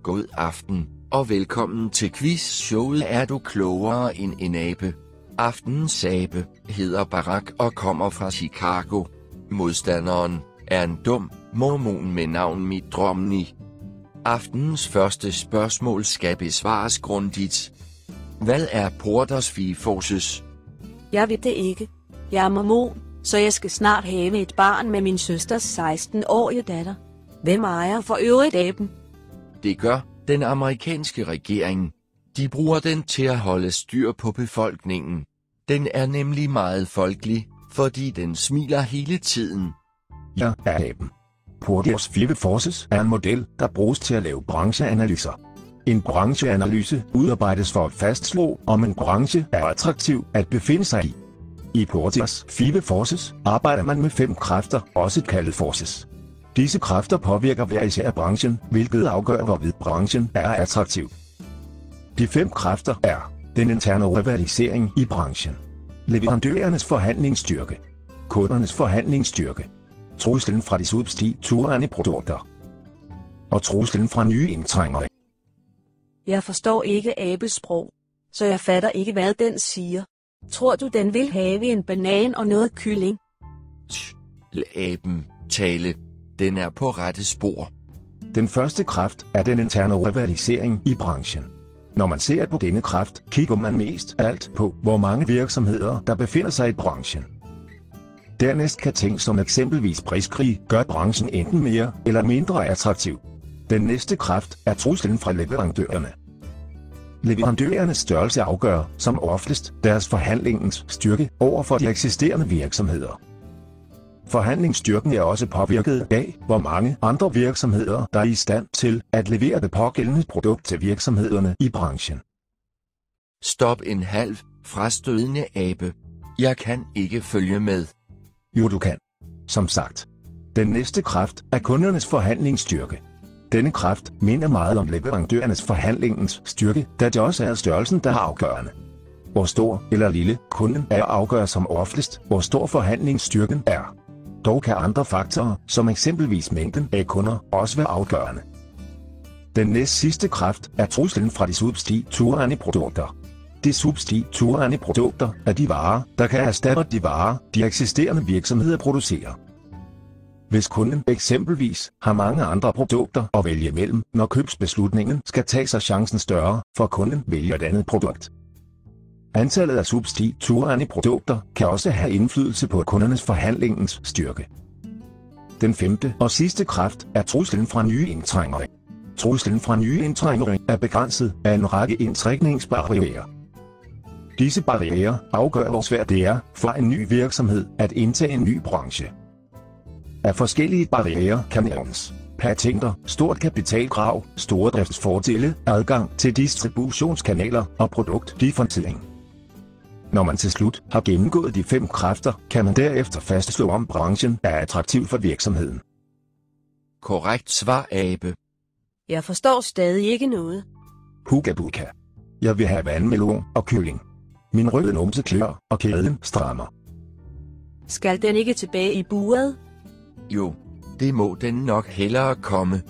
God aften, og velkommen til quizshowet Er du klogere end en abe? Aftenens abe hedder Barack og kommer fra Chicago. Modstanderen er en dum mormon med navn Mitt Romney. Aftenens første spørgsmål skal besvares grundigt. Hvad er Porters Fee Forces? Jeg ved det ikke. Jeg er mormon, så jeg skal snart have et barn med min søsters 16-årige datter. Hvem ejer for øvrigt aben? Det gør den amerikanske regering. De bruger den til at holde styr på befolkningen. Den er nemlig meget folkelig, fordi den smiler hele tiden. Jeg er aben. Porters Fee Forces er en model, der bruges til at lave brancheanalyser. En brancheanalyse udarbejdes for at fastslå, om en branche er attraktiv at befinde sig i. I Porters Fee Forces arbejder man med 5 kræfter, også kaldet forces. Disse kræfter påvirker hver især af branchen, hvilket afgør, hvorvidt branchen er attraktiv. De 5 kræfter er den interne rivalisering i branchen, leverandørernes forhandlingsstyrke, kundernes forhandlingsstyrke, truslen fra de substituerende produkter og truslen fra nye indtrængere. Jeg forstår ikke abesprog, så jeg fatter ikke, hvad den siger. Tror du, den vil have en banan og noget kylling? Lad aben tale. Den er på rette spor. Den første kraft er den interne rivalisering i branchen. Når man ser på denne kraft, kigger man mest af alt på, hvor mange virksomheder, der befinder sig i branchen. Dernæst kan ting som eksempelvis priskrig gøre branchen enten mere eller mindre attraktiv. Den næste kraft er truslen fra leverandørerne. Leverandørernes størrelse afgør som oftest deres forhandlingens styrke over for de eksisterende virksomheder. Forhandlingsstyrken er også påvirket af, hvor mange andre virksomheder, der er i stand til at levere det pågældende produkt til virksomhederne i branchen. Stop en halv frastødende abe. Jeg kan ikke følge med. Jo, du kan. Som sagt. Den næste kraft er kundernes forhandlingsstyrke. Denne kraft minder meget om leverandørernes forhandlingens styrke, da det også er størrelsen, der er afgørende. Hvor stor eller lille kunden er afgør som oftest, hvor stor forhandlingsstyrken er. Dog kan andre faktorer, som eksempelvis mængden af kunder, også være afgørende. Den næst sidste kraft er truslen fra de substituerende produkter. De substituerende produkter er de varer, der kan erstatte de varer, de eksisterende virksomheder producerer. Hvis kunden eksempelvis har mange andre produkter at vælge mellem, når købsbeslutningen skal tages, er chancen større for at kunden vælger et andet produkt. Antallet af substituerende produkter kan også have indflydelse på kundernes forhandlingens styrke. Den femte og sidste kraft er truslen fra nye indtrængere. Truslen fra nye indtrængere er begrænset af en række indtrækningsbarrierer. Disse barrierer afgør, hvor svært det er for en ny virksomhed at indtage en ny branche. Af forskellige barrierer kan nævnes patenter, stort kapitalkrav, store driftsfordele, adgang til distributionskanaler og produktdifferentiering. Når man til slut har gennemgået de 5 kræfter, kan man derefter fastslå, om branchen er attraktiv for virksomheden. Korrekt svar, abe. Jeg forstår stadig ikke noget. Huka buka. Jeg vil have vandmelon og kylling. Min røde numse klør, og kæden strammer. Skal den ikke tilbage i buret? Jo, det må den nok hellere komme.